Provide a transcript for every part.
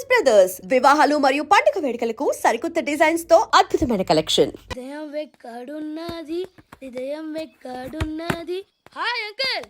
Brothers వివాహాలు మరియు పండుగ వేడుకలకు సరికొత్త డిజైన్స్ తో అద్భుతమైన కలెక్షన్. హృదయం ఎక్కడున్నది, హృదయం ఎక్కడున్నది. హాయ్ అంకుల్,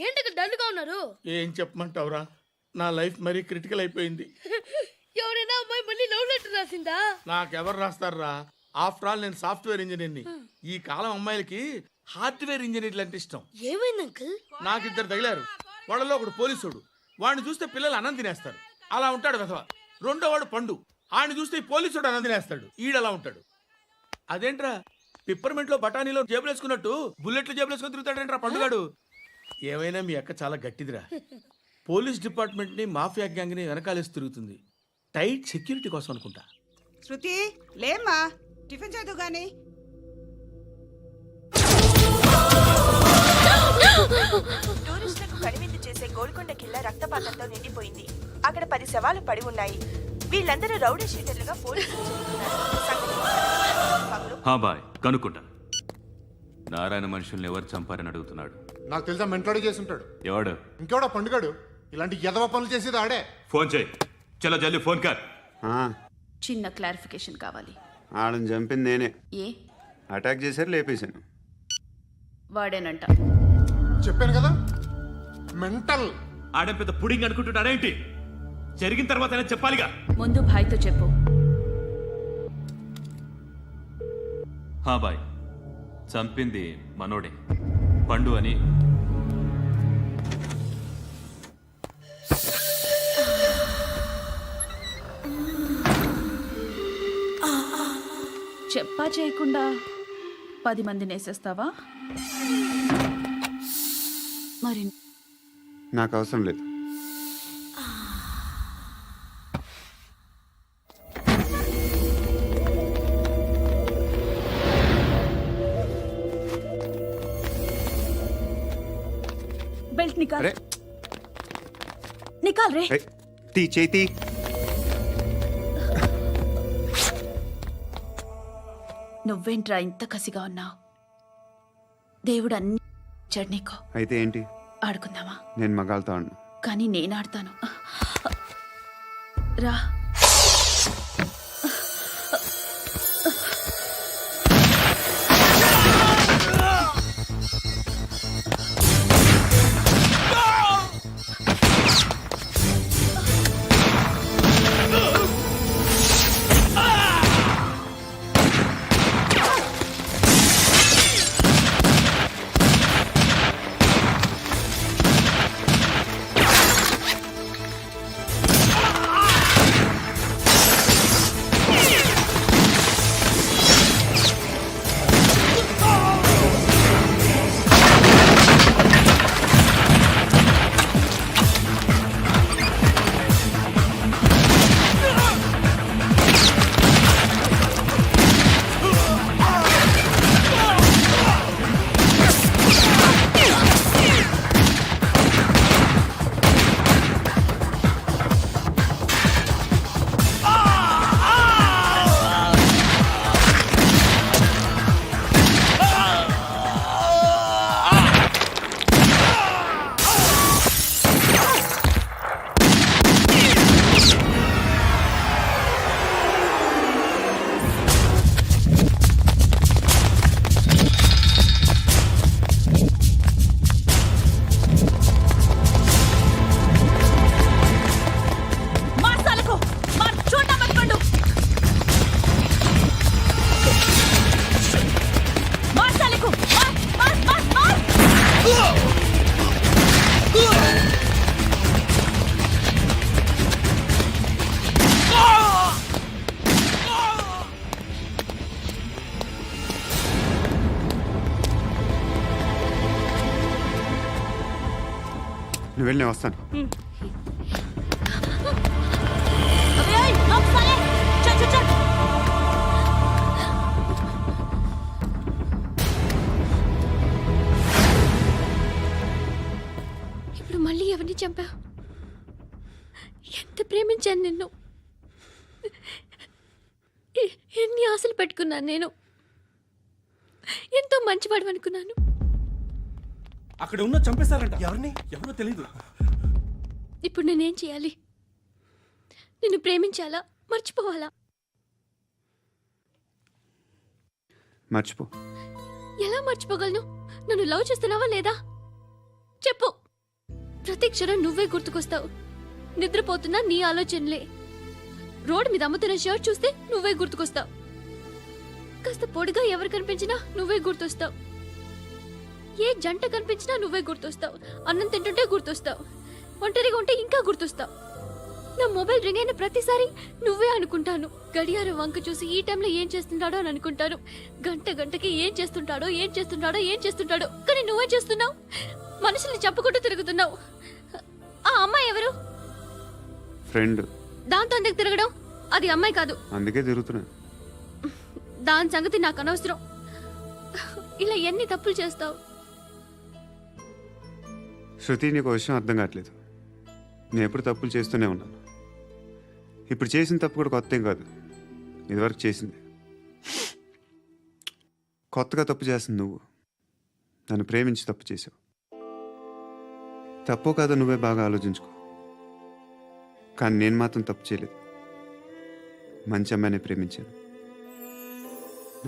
ఏంటి డల్గా ఉన్నారు? ఏం చెప్పమంటావురా, నా లైఫ్ మరీ క్రిటికల్ అయిపోయింది. ఎవరైనా అమ్మాయి మళ్ళీ లవ్ లెటర్ రాసిందా? నాకెవరు రాస్తారా? ఆఫ్టర్ ఆల్ నేను సాఫ్ట్వేర్ ఇంజనీర్ని. ఈ కాలం అమ్మాయిలకి హార్డ్వేర్ ఇంజనీర్లు అంటే ఇష్టం. ఏమైంది అంకుల్? నాకు ఇద్దరు తగిలారు. వాళ్ళలో ఒకడు పోలీసుడు, వాడిని చూస్తే పిల్లలు అన్నం తినేస్తారు, అలా ఉంటాడు వెధవ. రెండో వాడు పండు, ఆయన చూస్తే ఈ పోలీసుడు అన్నం తినేస్తాడు, ఈడలా ఉంటాడు. అదేంట్రా పిప్పర్మెంట్ లో బఠానీలో జేబులు వేసుకున్నట్టు బుల్లెట్లు జేబులు వేసుకుని తిరుగుతాడేంట్రా పండుగాడు. ఏమైనా మీ అక్క చాలా గట్టిదిరా. పోలీస్ డిపార్ట్మెంట్ ని మాఫియా గ్యాంగ్ ని వెనకాలేసి తిరుగుతుంది. టైట్ సెక్యూరిటీ కోసం అనుకుంటా. శృతి లేమ్మా, టిఫిన్ చేద్దు గాని. టూరిస్టులకు కనువిందు చేసే గోల్కొండ కిల్లా రక్తపాతంతో నిండిపోయింది. అక్కడ 10 శవాలు పడి ఉన్నాయి. వీళ్ళందరూ రౌడీ షీటర్లుగా పోలీసులు బాయ్ కనుక్కుంటా. నారాయణ మనుషుల్ని ఎవరు చంపారని అడుగుతున్నాడు. నాకు తెలుసా మెంటలాడి చేసి ఉంటాడు. ఎవడు? ఇంకెవడా పండుగాడు. ఇలాంటి ఎదవ పనులు చేసేది ఆడే. ఫోన్ చేయి. చలో జల్దీ ఫోన్ కర్. చిన్న క్లారిఫికేషన్ కావాలి. ఆడని చంపింది నేనే. ఏ అటాక్ చేశారు, లేపేశాను. వాడేనంట. చెప్పాను కదా మెంటల్. ఆడేం పెద్ద పుడింగ్ అనుకుంటున్నాడేంటి? జరిగిన తర్వాత చెప్పాలిగా. ముందు భాయ్తో చెప్పు. బాయ్ చంపింది మనోడే, పండు అని. చెప్పా చేయకుండా 10 మందిని వేసేస్తావా? మరి నాకు అవసరం లేదు. బెల్ట్ నికాల్. నికాల్ రే. తీ చేతి. నువ్వేంట్రా ఇంత కసిగా ఉన్నావు? దేవుడు అన్ని ఇచ్చాడు నీకు. అయితే ఏంటి? ఆడుకుందామా? నేను మగాళ్ళతో ఆడను. కానీ నేను ఆడతాను. రా. నువ్వు వెళ్ళి నేను వస్తాను. ఇప్పుడు మళ్ళీ ఎవరిని చంపా? ఎంత ప్రేమించాను నిన్ను, ఎన్ని ఆశలు పెట్టుకున్నాను నేను. ఎంతో మంచివాడు అనుకున్నాను. అక్కడ ఉన్న చంపేశారంట. ఎవరిని? ఎవరో తెలీదు. ఇప్పుడు నేనేం చేయాలి? నిన్ను ప్రేమించాలా మర్చిపోవాలా? మర్చిపో. ఎలా మర్చిపోగలను? నన్ను లవ్ చేస్తున్నావా లేదా చెప్పు. ప్రతి క్షణం నువ్వే గుర్తుకొస్తావు. నిద్రపోతున్నా నీ ఆలోచనలే. రోడ్ మీద అమ్ముతున్న షర్ట్ చూస్తే నువ్వే గుర్తుకొస్తావు. కాస్త పొడిగా ఎవరు కనిపించినా నువ్వే గుర్తొస్తావు. ఏ జంట కనిపించినా నువ్వే గుర్తొస్తావు. అన్నం తింటుంటే గుర్తొస్తావు. ఒంటరిగా ఉంటే ఇంకా గుర్తొస్తావు. నా మొబైల్ రింగ్ అయిన ప్రతిసారి నువ్వే అనుకుంటాను. గడియారం వంక చూసి ఈ టైంలో ఏం చేస్తుంటాడో అని అనుకుంటాను. గంటకి ఏం చేస్తుంటాడో కానీ నువ్వే చేస్తున్నావు. మనుషుల్ని చంపుకుంటూ తిరుగుతున్నావు. ఆ అమ్మాయి ఎవరు? ఫ్రెండ్. దాంతో ఎందుకు తిరగడం? అది అమ్మాయి కాదు. అందుకే తిరుగుతున్నా. దాని సంగతి నాకు అనవసరం. ఇలా ఎన్ని తప్పులు చేస్తావు? శృతి, నీకు విషయం అర్థం కావట్లేదు. నేను ఎప్పుడు తప్పులు చేస్తూనే ఉన్నాను. ఇప్పుడు చేసిన తప్పు కూడా కొత్త ఏం కాదు, ఇదివరకు చేసింది. కొత్తగా తప్పు చేస్తుంది నువ్వు. నన్ను ప్రేమించి తప్పు చేసావు. తప్పో కాదో నువ్వే బాగా ఆలోచించుకో. కానీ నేను మాత్రం తప్పు చేయలేదు. మంచి అమ్మాయిని ప్రేమించాను.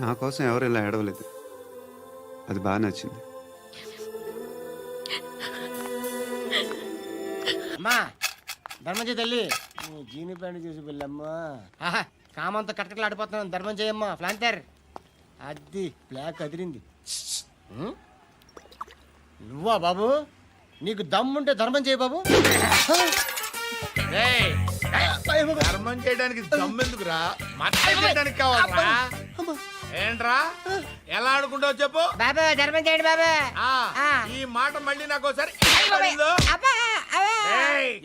నా కోసం ఎవరు ఇలా ఏడవలేదు. అది బాగా నచ్చింది. అమ్మా ధర్మం చేయి తల్లి. జీని ప్యాంట్ చూసి వెళ్ళమ్మా. ఆహా కామంతో కట్టకలాడిపోతున్నాను. ధర్మం చేయమ్మా. ఫ్లాంతర్ అది బ్లాక్ అదిరింది. నువ్వా బాబు? నీకు దమ్ముంటే ధర్మం చేయి బాబు. ఏయ్, ధర్మం చేయడానికి దమ్మెందుకురా? మర్డర్ చేయడానికి కావాలరా? ఏంట్రా ఎలా ఆడుకుంటావు చెప్పు. బాబా ధర్మం చేయండి బాబా. ఈ మాట మళ్ళీ నాకు ఒకసారి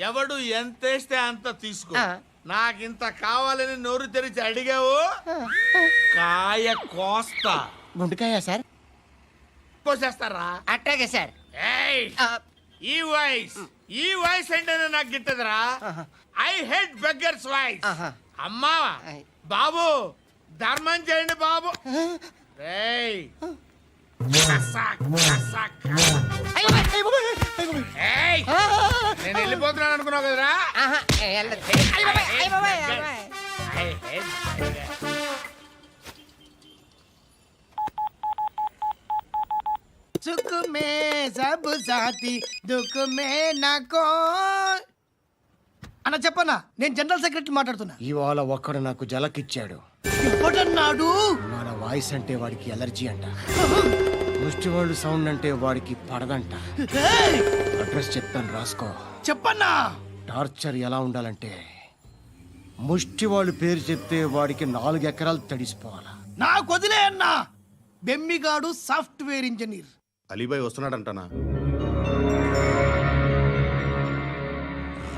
ఎవడు ఎంత వేస్తే అంత తీసుకో. నాకింత కావాలని నోరు తెరిచి అడిగావు, కాయ కోస్తా. గుండెకాయ సార్? కోసేస్తారా? అట్టాగే సార్. ఈ వాయిస్ ఏంటనే నాకు గిట్టదురా. I hate beggars voice. అమ్మా బాబు ధర్మం చేయండి బాబు. ఏయ్, ఏయ్, నేను వెళ్ళిపోతున్నాను అనుకున్నావు కదరా. సుఖ మే సబ్ సాథీ దుఃఖ మే నాకో. అన్న చెప్పన్నా, నేను జనరల్ సెక్రటరీ మాట్లాడుతున్నా. ఇవాళ ఒక్కడు నాకు జలకిచ్చాడు. ఎవడన్నాడు? మన వాయిస్ అంటే వాడికి ఎలర్జీ అంట. ముష్టి వాళ్ళు సౌండ్ అంటే వాడికి పడదంట. అడ్రస్ చెప్తాను రాసుకో. చెప్పన్నా. టార్చర్ ఎలా ఉండాలంటే ముష్టి వాళ్ళు పేరు చెప్తే వాడికి 4 ఎకరాలు తడిసిపోవాలా. నాకు వదిలే అన్నా. బెమ్మిగాడు సాఫ్ట్వేర్ ఇంజనీర్. అలీబాయ్ వస్తున్నాడంటనా?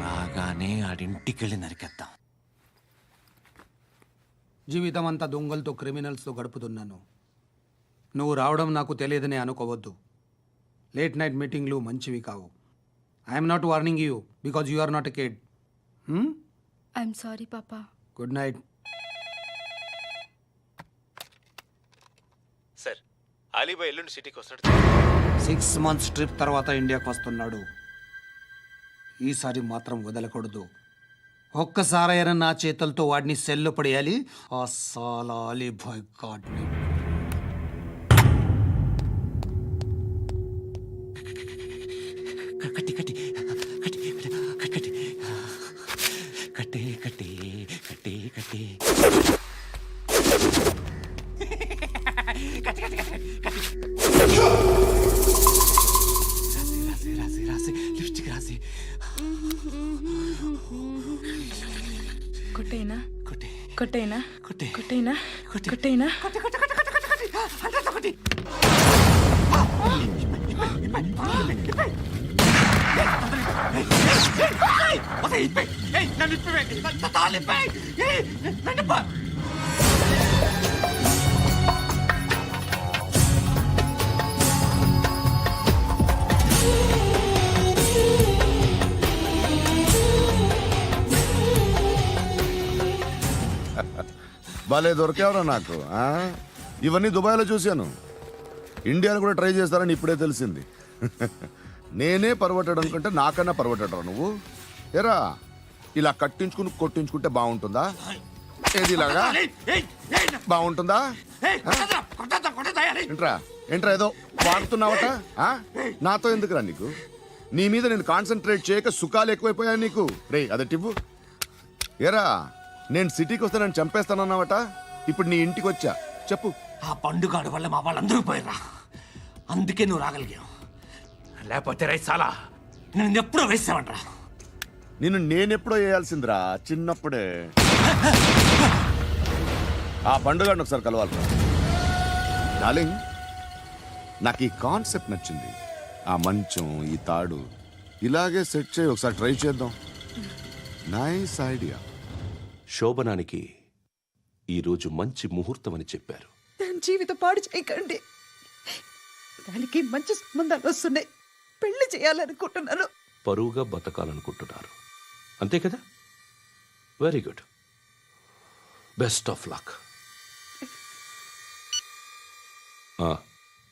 రాగానే ఆడింటికెళ్ళి నరికేద్దాం. జీవితం అంతా దొంగలతో క్రిమినల్స్తో గడుపుతున్నాను. నువ్వు రావడం నాకు తెలియదని అనుకోవద్దు. లేట్ నైట్ మీటింగ్లు మంచివి కావు. I'm not warning you because you are not a kid. I'm sorry పాపా. Good night. సార్, అలీబాయ్ ఎల్లుండి సిటీకి వస్తాడు. 6 months ట్రిప్ తర్వాత ఇండియాకి వస్తున్నాడు. ఈసారి మాత్రం వదలకూడదు. ఒక్కసారైనా నా చేతులతో వాడిని సెల్లు పడేయాలి. ఆ సాలా అలీబాయ్ గాడ్ని. కట్టి కట్టి కట్టి కట్టి కట్టి కట్టి కట్టి కట్టి లిప్స్టిక్ రాసి కొట్టేనా కొట్టి కొట్టేనా కొట్టి కొట్టేనా కొట్టి కొట్టేనా కొట్టి కొట్టి కొట్టి కొట్టి కొట్టి అంటే కొట్టి. భలే దొరికేవరా నాకు. ఇవన్నీ దుబాయ్లో చూశాను. ఇండియాలో కూడా ట్రై చేస్తారని ఇప్పుడే తెలిసింది. నేనే పర్వటాడు అనుకుంటే నాకన్నా పర్వటాడు నువ్వు. ఎరా ఇలా కట్టించుకుని కొట్టించుకుంటే బాగుంటుందా? ఏది ఇలాగా బాగుంటుందా? ఏంట్రా ఏంట్రా ఏదో వాడుతున్నావట? నాతో ఎందుకురా నీకు? నీ మీద నేను కాన్సన్ట్రేట్ చేయక సుఖాలు ఎక్కువైపోయా నీకు. రే అదటివ్వు. ఏరా నేను సిటీకి వస్తే నన్ను చంపేస్తానన్నావట, ఇప్పుడు నీ ఇంటికి వచ్చా. చెప్పు. ఆ పండుగాడు వల్ల మా వాళ్ళందరూ పోయిరా, అందుకే నువ్వు రాగలిగావు. లేకపోతే రైసాలా నేను ఎప్పుడో వేసామంట్రా. నిన్ను నేనెప్పుడో వేయాల్సిందిరా, చిన్నప్పుడే. ఆ పండుగను ఒకసారి కలవాలి డార్లింగ్. నాకు ఈ కాన్సెప్ట్ నచ్చింది. ఆ మంచం, ఈ తాడు ఇలాగే సెట్ చేయి, ఒకసారి ట్రై చేద్దాం. Nice idea. శోభనానికి ఈరోజు మంచి ముహూర్తం అని చెప్పారు. దాని జీవితం పాడు చేయకండి. దానికి మంచి సంబంధాలు వస్తున్నాయి, పెళ్లి చేయాలనుకుంటున్నాను. పరువుగా బతకాలనుకుంటున్నారు అంతే కదా? Very good, best of luck.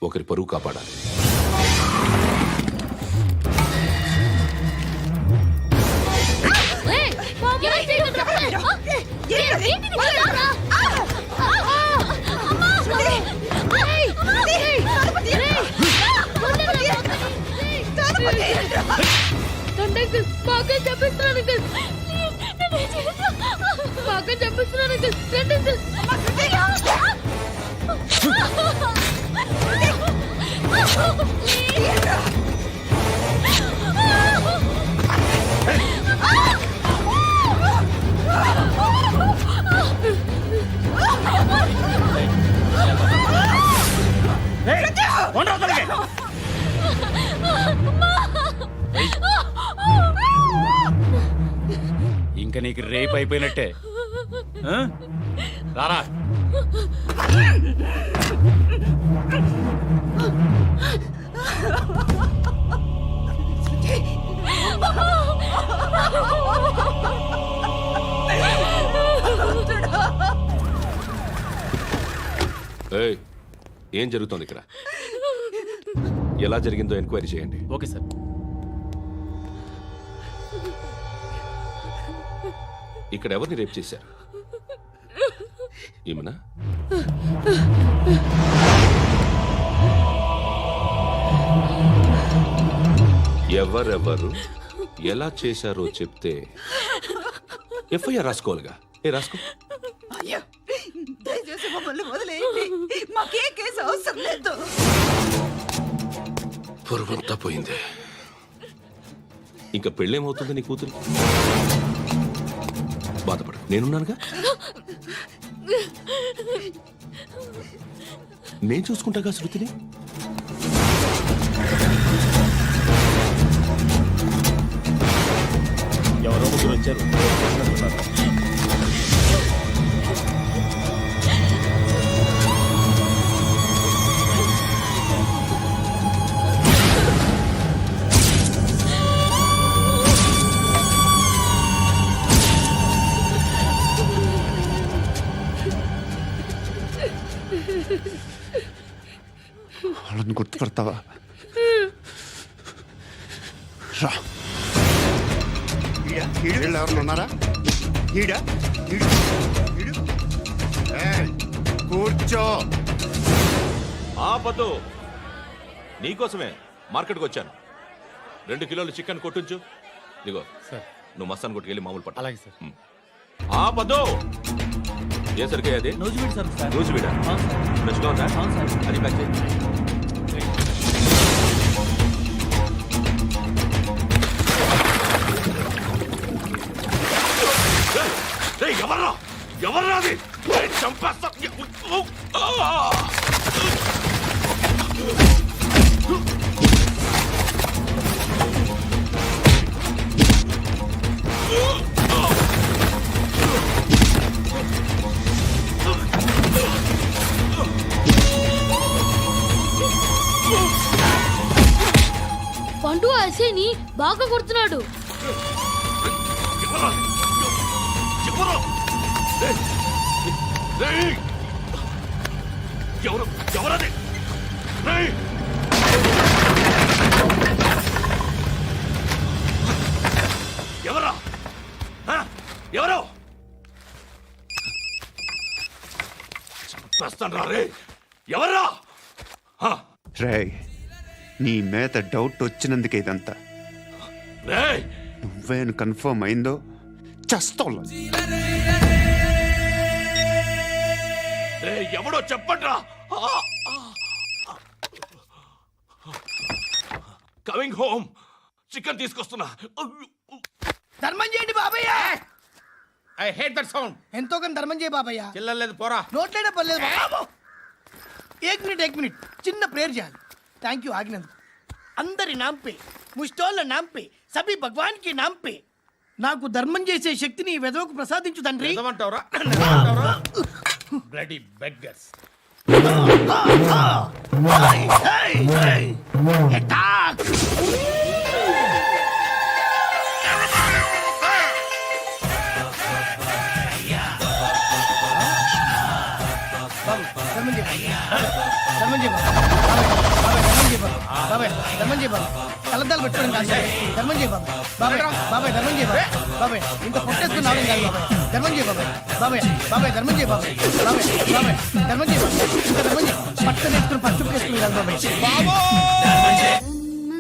ఒకరి పరువు కాపాడాలి. ఇంకా నీకు రేపు అయిపోయినట్టే. రారా. ఏం జరుగుతోంది ఇక్కడ? ఎలా జరిగిందో ఎంక్వైరీ చేయండి. Okay sir. ఇక్కడ ఎవరిని రేప్ చేశారు? ఏమన్నా? ఎవరెవరు ఎలా చేశారో చెప్తే ఎఫ్ఐఆర్ రాసుకోవాలిగా. రాసుకో. దయచేసి మమ్మల్ని వదిలేయండి, మాకే కేసు అవసరం లేదు. పొరుగుంతా పోయింది. ఇంకా పెళ్ళేమవుతుంది నీ కూతురు? బాధపడు, నేనున్నానుగా. నేను చూసుకుంటాగా శృతిని. ఎవరో ముగ్గురు వచ్చారు. వాళ్ళని గుర్తుపడతావా? రా. వీళ్ళు ఎవరు ఉన్నారా? కూర్చో. ఆపదు, నీకోసమే మార్కెట్కి వచ్చాను. 2 కిలోలు చికెన్ కొట్టుంచు. ఇదిగో సార్. నువ్వు మస్తాన్ కొట్టుకెళ్ళి మామూలు పట్టు. అలాగే సార్. ఆపదు. ఏ సరికే అది? నూజివీడు సార్. నూజివీడా? ఫ్రెష్గా ఉందా? అది ప్యాక్ చేయి. ఎవర్రా అది? చంపేస్తా. పండు అసేని బాగా కొడుతున్నాడు. ఎవరది? ఎవరా? ఎవరు చంపేస్తాను రా రే ఎవర్రా రే నీ మీద డౌట్ వచ్చినందుకే ఇదంతా. రే నువ్వేను కన్ఫర్మ్ అయిందో చస్తావు. రే ఎవడో చెప్పట్రా కమింగ్ హోమ్ చికెన్ తీసుకొస్తున్నా. ధర్మం చేయండి బాబయ్య. I hate that sound. ఎంతో కొంత ధర్మం చేయ బాబయ్య. చిల్లలేదు పోరా. నోట్లైనా పర్లేదు బాబు. ఏక్ మినిట్ చిన్న ప్రేయర్ చేయాలి. థ్యాంక్ యూ ఆగినందుకు. అందరి నాంపే ముష్టోళ్ళ నాంపే సభీ భగవాన్ కి నాంపే నాకు ధర్మం చేసే శక్తిని ఈ వెదవకు ప్రసాదించు తండ్రి. ఏమంటావురా? Bloody beggars. ధర్మం చేయ బాబాయ్. కలద్దాలు పెట్టుకోండి కాదు ధర్మం చేయ బాబాయ్. ధర్మం చేయ బాబాయ్. ఇంత పొట్టేసుకున్నాడు కాదు బాబాయ్. ధర్మం చేయ బాబాయ్. ధర్మం చేయ బాబాయ్. ధర్మం చేయ ఇంత ధర్మం చేయ పట్టు వేసుకుని పట్టు వేసుకుని కాదు బాబాయ్.